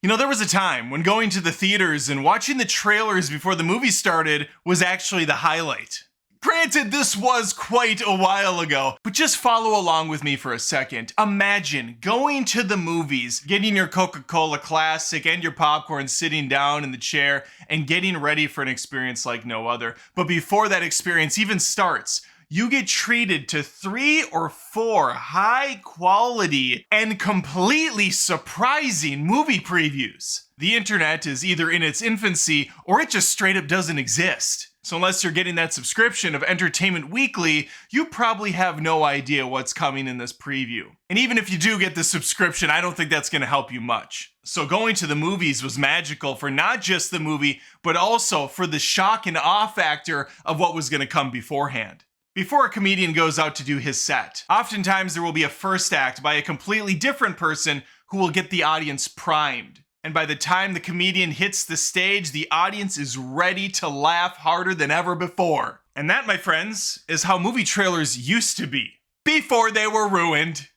You know, there was a time when going to the theaters and watching the trailers before the movie started was actually the highlight. Granted, this was quite a while ago, but just follow along with me for a second. Imagine going to the movies, getting your Coca-Cola Classic and your popcorn, sitting down in the chair, and getting ready for an experience like no other. But before that experience even starts, you get treated to 3 or 4 high quality and completely surprising movie previews. The internet is either in its infancy or it just straight up doesn't exist. So unless you're getting that subscription of Entertainment Weekly, you probably have no idea what's coming in this preview. And even if you do get the subscription, I don't think that's gonna help you much. So going to the movies was magical for not just the movie, but also for the shock and awe factor of what was gonna come beforehand. Before a comedian goes out to do his set, oftentimes there will be a first act by a completely different person who will get the audience primed. And by the time the comedian hits the stage, the audience is ready to laugh harder than ever before. And that, my friends, is how movie trailers used to be, before they were ruined.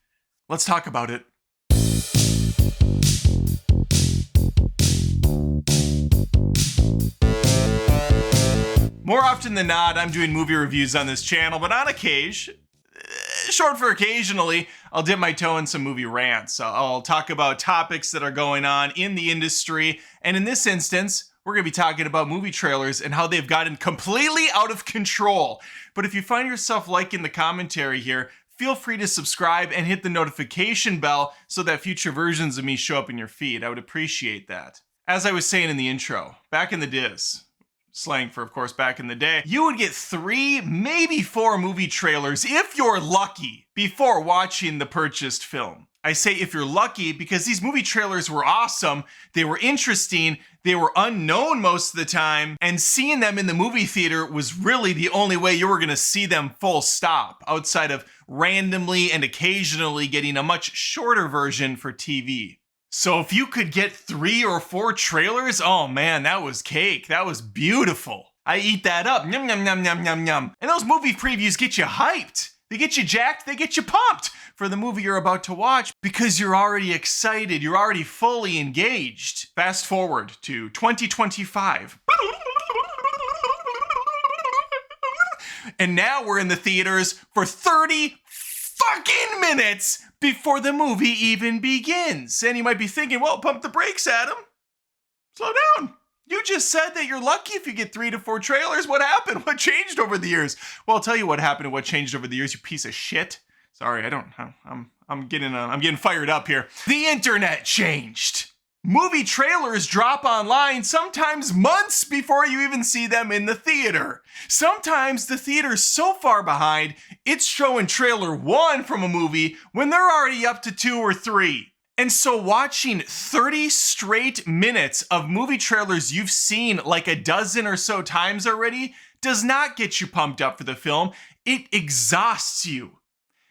Let's talk about it. More often than not, I'm doing movie reviews on this channel, but on occasion, short for occasionally, I'll dip my toe in some movie rants. I'll talk about topics that are going on in the industry, and in this instance, we're gonna be talking about movie trailers and how they've gotten completely out of control. But if you find yourself liking the commentary here, feel free to subscribe and hit the notification bell so that future versions of me show up in your feed. I would appreciate that. As I was saying in the intro, back in the diz, slang for, of course, back in the day, you would get 3, maybe 4 movie trailers, if you're lucky, before watching the purchased film. I say if you're lucky because these movie trailers were awesome, they were interesting, they were unknown most of the time, and seeing them in the movie theater was really the only way you were gonna see them full stop, outside of randomly and occasionally getting a much shorter version for TV. So if you could get 3 or 4 trailers, oh man, that was cake. That was beautiful. I eat that up. Yum, yum, yum, yum, yum, yum. And those movie previews get you hyped. They get you jacked. They get you pumped for the movie you're about to watch because you're already excited. You're already fully engaged. Fast forward to 2025. And now we're in the theaters for 30 fucking minutes before the movie even begins. And you might be thinking, well, pump the brakes, Adam. Slow down. You just said that you're lucky if you get 3 to 4 trailers. What happened? What changed over the years? Well, I'll tell you what happened and what changed over the years, you piece of shit. Sorry, I'm getting fired up here. The internet changed. Movie trailers drop online sometimes months before you even see them in the theater. Sometimes the theater's so far behind, it's showing trailer 1 from a movie when they're already up to 2 or 3. And so watching 30 straight minutes of movie trailers you've seen like a dozen or so times already does not get you pumped up for the film. It exhausts you.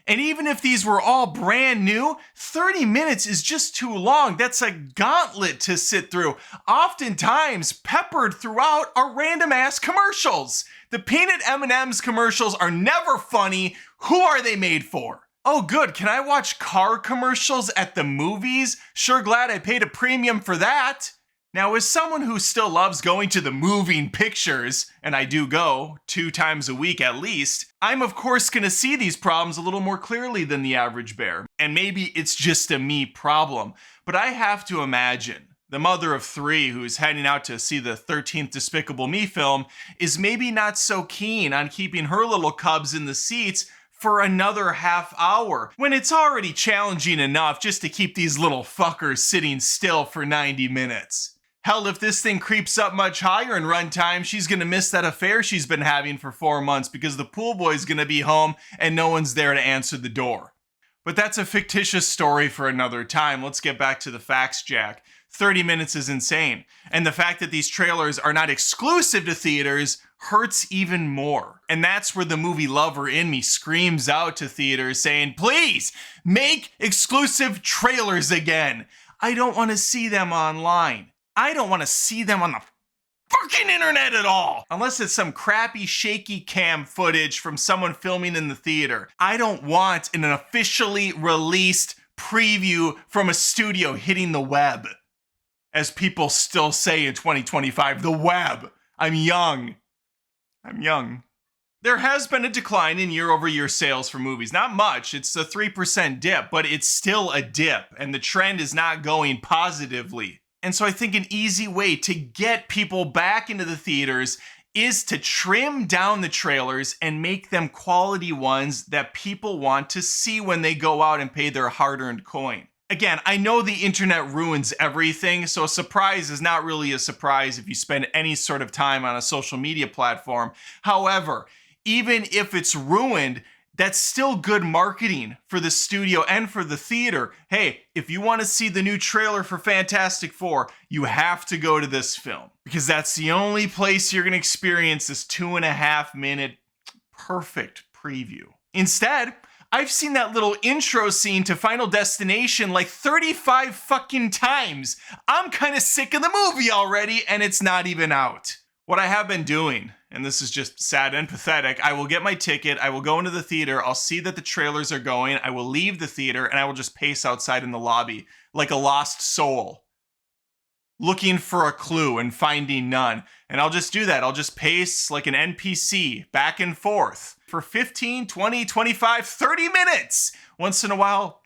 And even if these were all brand new, 30 minutes is just too long. That's a gauntlet to sit through. Oftentimes peppered throughout are random ass commercials. The peanut M&M's commercials are never funny. Who are they made for? Oh good, can I watch car commercials at the movies? Sure glad I paid a premium for that. Now, as someone who still loves going to the moving pictures, and I do go 2 times a week at least, I'm of course gonna see these problems a little more clearly than the average bear. And maybe it's just a me problem, but I have to imagine the mother of 3 who's heading out to see the 13th Despicable Me film is maybe not so keen on keeping her little cubs in the seats for another half hour, when it's already challenging enough just to keep these little fuckers sitting still for 90 minutes. Hell, if this thing creeps up much higher in runtime, she's gonna miss that affair she's been having for 4 months because the pool boy's gonna be home and no one's there to answer the door. But that's a fictitious story for another time. Let's get back to the facts, Jack. 30 minutes is insane. And the fact that these trailers are not exclusive to theaters hurts even more. And that's where the movie lover in me screams out to theaters saying, please, make exclusive trailers again. I don't want to see them online. I don't want to see them on the fucking internet at all. Unless it's some crappy shaky cam footage from someone filming in the theater. I don't want an officially released preview from a studio hitting the web. As people still say in 2025, the web. I'm young. There has been a decline in year-over-year sales for movies. Not much, it's a 3% dip, but it's still a dip, and the trend is not going positively. And so I think an easy way to get people back into the theaters is to trim down the trailers and make them quality ones that people want to see when they go out and pay their hard-earned coin. Again, I know the internet ruins everything, so a surprise is not really a surprise if you spend any sort of time on a social media platform. However, even if it's ruined, that's still good marketing for the studio and for the theater. Hey, if you want to see the new trailer for Fantastic Four, you have to go to this film, because that's the only place you're going to experience this 2.5 minute perfect preview. Instead, I've seen that little intro scene to Final Destination like 35 fucking times. I'm kind of sick of the movie already, and it's not even out. What I have been doing, and this is just sad and pathetic, I will get my ticket, I will go into the theater, I'll see that the trailers are going, I will leave the theater, and I will just pace outside in the lobby like a lost soul, looking for a clue and finding none. And I'll just do that. I'll just pace like an NPC back and forth for 15, 20, 25, 30 minutes. Once in a while,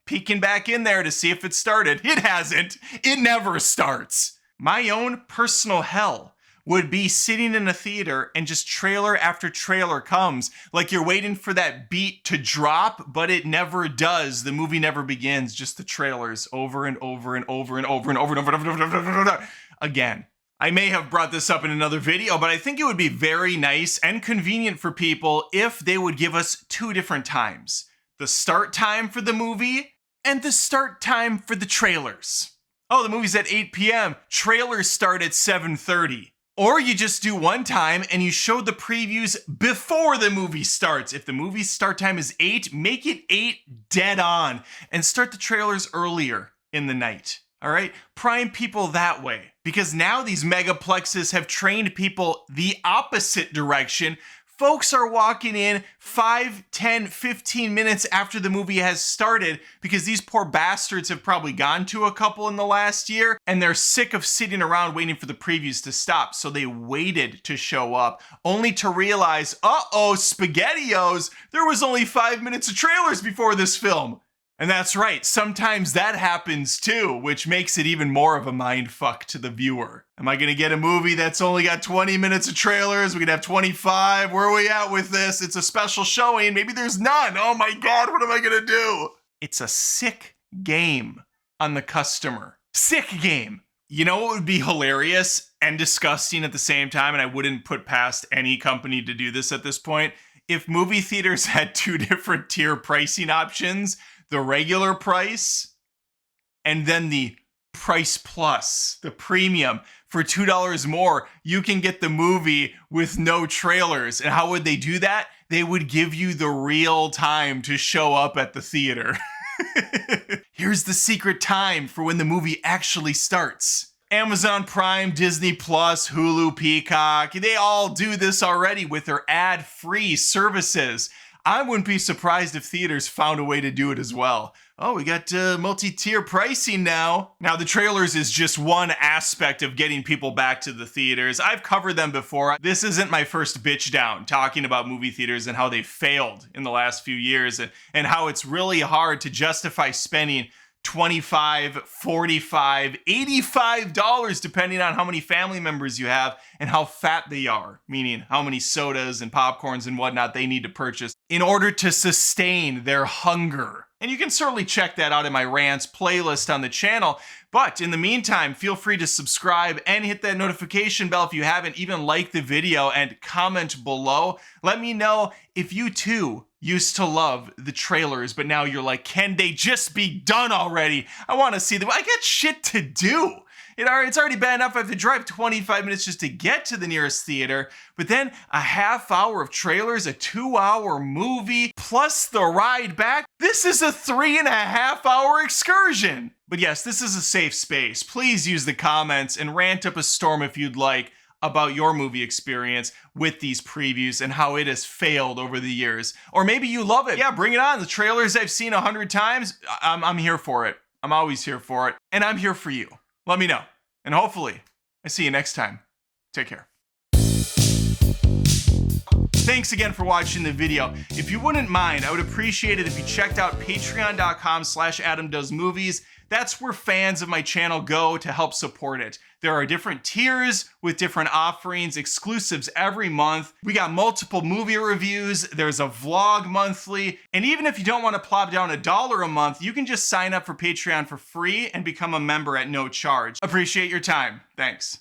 peeking back in there to see if it started. It hasn't. It never starts. My own personal hell would be sitting in a theater and just trailer after trailer comes, like you're waiting for that beat to drop, but it never does. The movie never begins, just the trailers over and over and over and over and over and over and over again. I may have brought this up in another video, but I think it would be very nice and convenient for people if they would give us 2 different times. The start time for the movie and the start time for the trailers. Oh, the movie's at 8 p.m. Trailers start at 7:30. Or you just do one time and you show the previews before the movie starts. If the movie's start time is 8, make it 8 dead on and start the trailers earlier in the night. All right? Prime people that way. Because now these megaplexes have trained people the opposite direction. Folks are walking in 5, 10, 15 minutes after the movie has started because these poor bastards have probably gone to a couple in the last year and they're sick of sitting around waiting for the previews to stop. So they waited to show up only to realize, uh-oh, SpaghettiOs, there was only 5 minutes of trailers before this film. And that's right, sometimes that happens too, which makes it even more of a mindfuck to the viewer. Am I gonna get a movie that's only got 20 minutes of trailers? We could have 25. Where are we at with this? It's a special showing. Maybe there's none. Oh my God, what am I gonna do? It's a sick game on the customer. Sick game. You know what would be hilarious and disgusting at the same time, and I wouldn't put past any company to do this at this point? If movie theaters had 2 different tier pricing options, the regular price and then the price plus, the premium. For $2 more, you can get the movie with no trailers. And how would they do that? They would give you the real time to show up at the theater. Here's the secret time for when the movie actually starts. Amazon Prime, Disney Plus, Hulu, Peacock, they all do this already with their ad-free services. I wouldn't be surprised if theaters found a way to do it as well. Oh, we got multi-tier pricing now. Now, the trailers is just one aspect of getting people back to the theaters. I've covered them before. This isn't my first bitch down talking about movie theaters and how they failed in the last few years and how it's really hard to justify spending $25, $45, $85, depending on how many family members you have and how fat they are, meaning how many sodas and popcorns and whatnot they need to purchase in order to sustain their hunger. And you can certainly check that out in my rants playlist on the channel. But in the meantime, feel free to subscribe and hit that notification bell if you haven't. Even like the video and comment below. Let me know if you too used to love the trailers, but now you're like, can they just be done already? I want to see them. I got shit to do. It's already bad enough I have to drive 25 minutes just to get to the nearest theater, but then a half hour of trailers, a 2-hour movie, plus the ride back. This is a 3.5-hour excursion. But yes, this is a safe space. Please use the comments and rant up a storm if you'd like about your movie experience with these previews and how it has failed over the years. Or maybe you love it. Yeah, bring it on. The trailers I've seen 100 times, I'm here for it. I'm always here for it. And I'm here for you. Let me know. And hopefully, I see you next time. Take care. Thanks again for watching the video. If you wouldn't mind, I would appreciate it if you checked out patreon.com/AdamDoesMovies. That's where fans of my channel go to help support it. There are different tiers with different offerings, exclusives every month. We got multiple movie reviews. There's a vlog monthly. And even if you don't want to plop down $1 a month, you can just sign up for Patreon for free and become a member at no charge. Appreciate your time. Thanks.